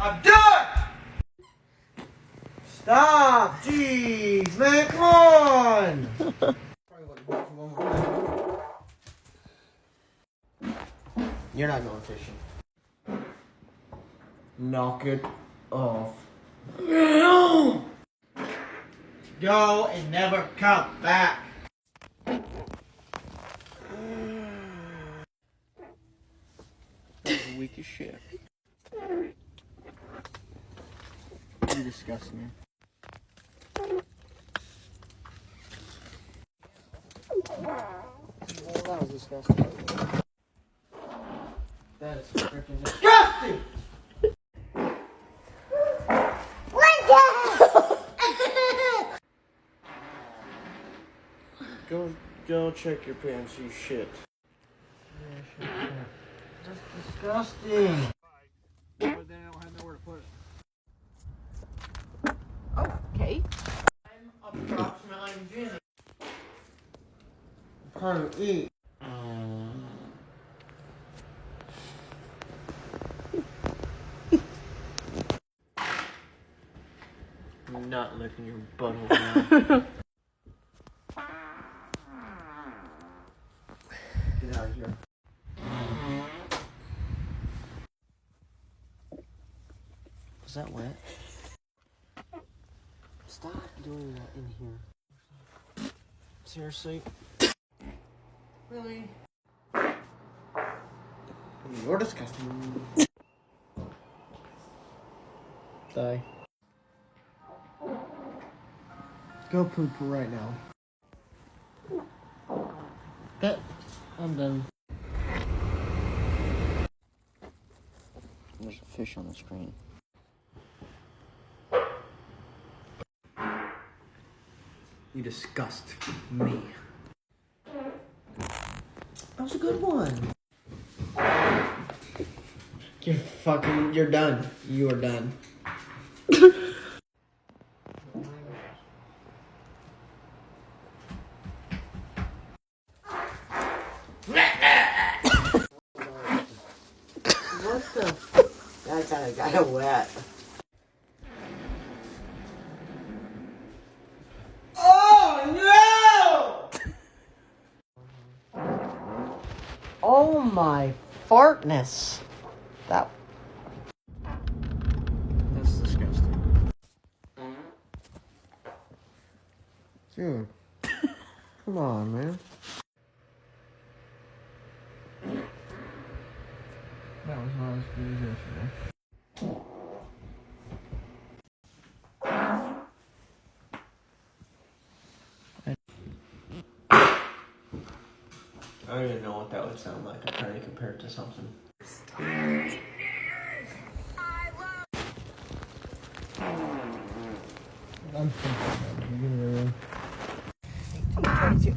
I'm done! Stop! Jeez, man, come on! You're not going fishing. Knock it off. Go and never come back. That's weak as shit. You disgust me. Well, that was disgusting. That is freaking disgusting! Go check your pants, you shit. That's disgusting. But then I don't have nowhere to put it. Okay. I'm approximately Jenny. I'm trying to eat. I'm not licking your butthole now. Get out of here. Was that wet? Stop doing that in here. Seriously? Really? You're disgusting. Die. Go poop right now. That. I'm done. There's a fish on the screen. You disgust me. That was a good one. You're done. You are done. What the? That sounded kind of wet. Oh no! Oh my fartness! That's disgusting. Dude, come on, man. That was not as good as yesterday. I don't even know what that would sound like. I'm trying to compare it to something. I'm thinking 22.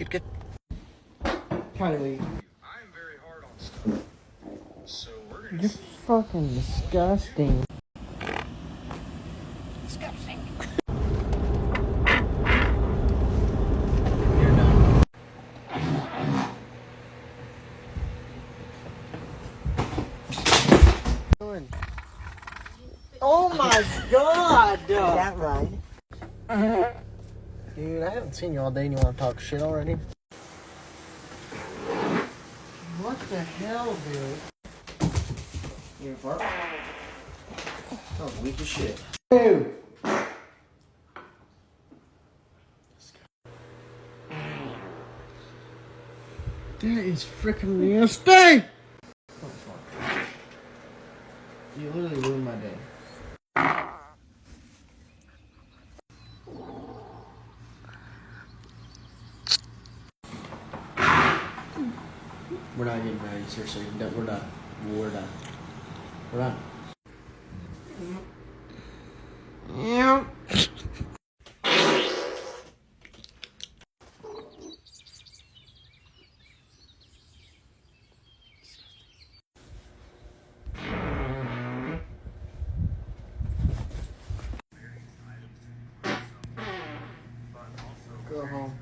Good. Kylie. I'm very hard on stuff. So we're gonna You're fucking disgusting. Disgusting. You're done. Oh my god! Is that right? Dude, I haven't seen you all day and you want to talk shit already? What the hell, dude? You fart? That was weak as shit. Dude! That is freaking nasty! You literally ruined my day. We're not getting married, seriously. No, we're done. We're done. We're done. Yeah. Go home.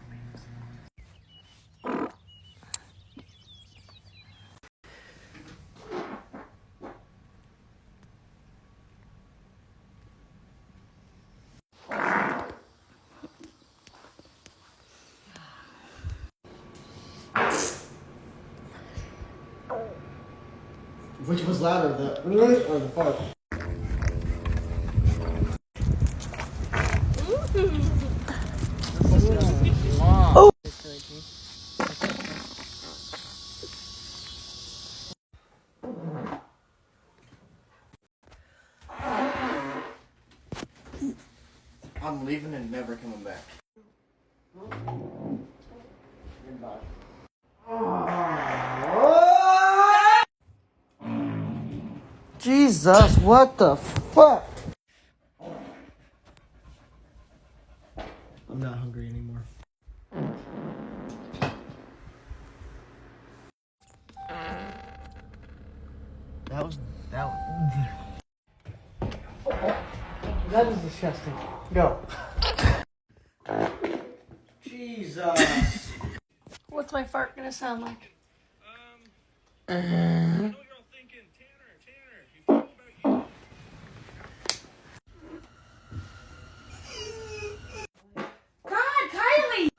Which was louder, the or the fart? Oh! I'm leaving and never coming back. Goodbye. Jesus, what the fuck? I'm not hungry anymore. That was disgusting. Go. Jesus. What's my fart gonna sound like? I know you're all thinking, Tanner, you forgot about you. God, Kylie!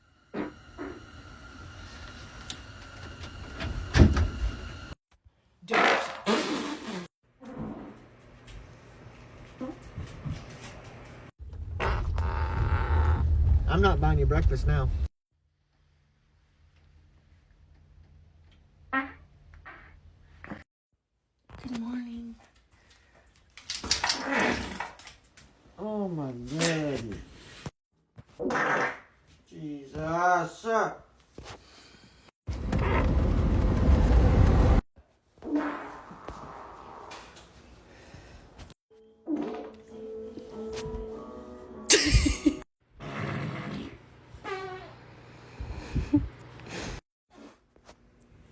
I'm not buying you breakfast now. Good morning. Oh my God. Jesus.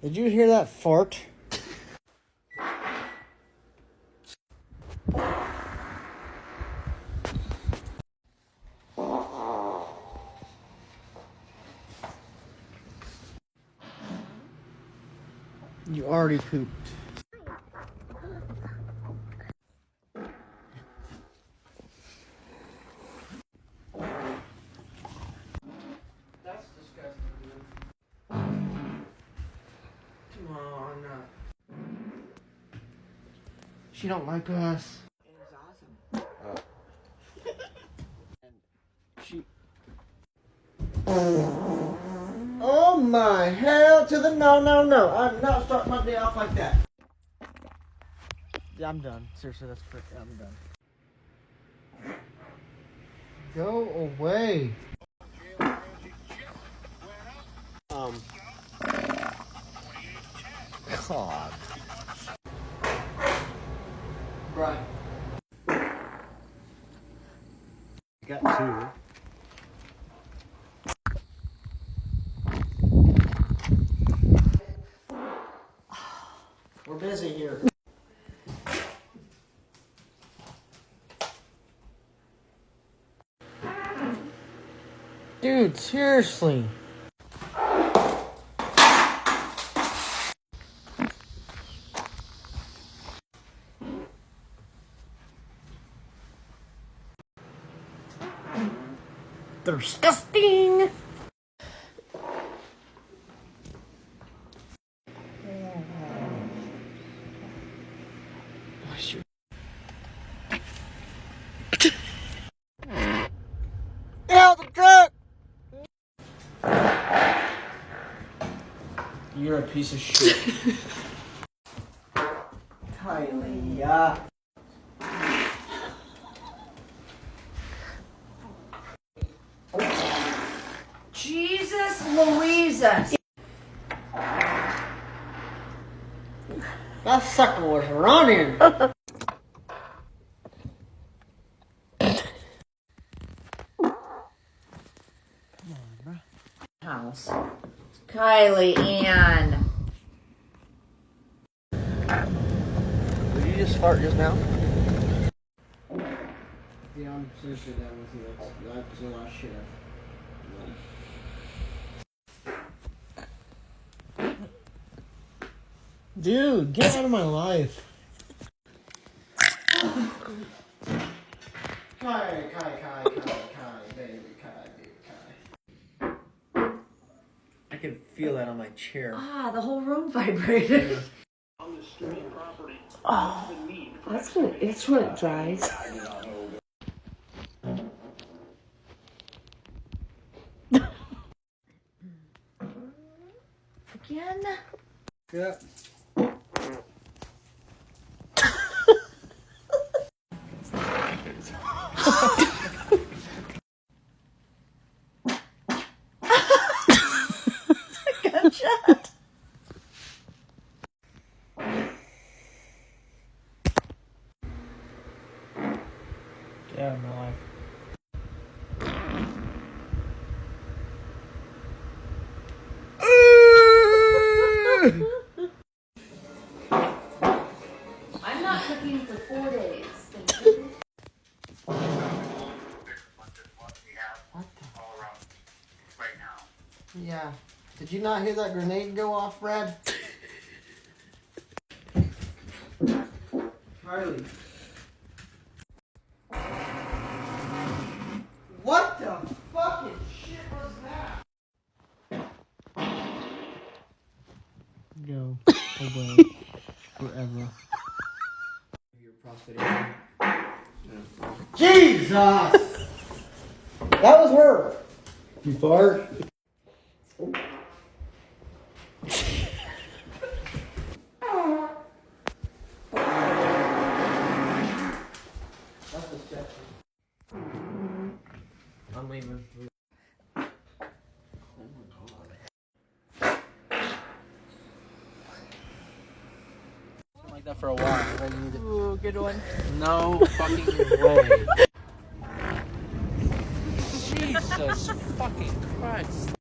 Did you hear that fart? You already pooped. That's disgusting, dude. Come on. She don't like us. It was awesome. She. Oh my hell to the no. I'm not starting my day off like that. Yeah, I'm done. Seriously, that's frick. I'm done. Go away. God. Brian. You got two. We're busy here. Dude, seriously. Disgusting. Out the truck! You're a piece of shit. Kylie, Jesus Louisa! that sucker was running. House. Kylie Ann. Did you just fart just now? Yeah, I'm seriously done with you. That's a lot of shit. Dude, get out of my life. Kai, baby, Kai. I can feel that on my chair. Ah, the whole room vibrated. On the street property. Oh, that's gonna itch when it dries. Again? Yep. Gunshot. Yeah, my life. I'm not cooking for 4 days. Thank you. Yeah. Did you not hear that grenade go off, Brad? Harley. What the fucking shit was that? Go away forever. Your prosthetic. Jesus! That was her. You fart? That's disgusting. I'm leaving. Like that for a while. I need it. Ooh, good one. No fucking way. Jesus fucking Christ.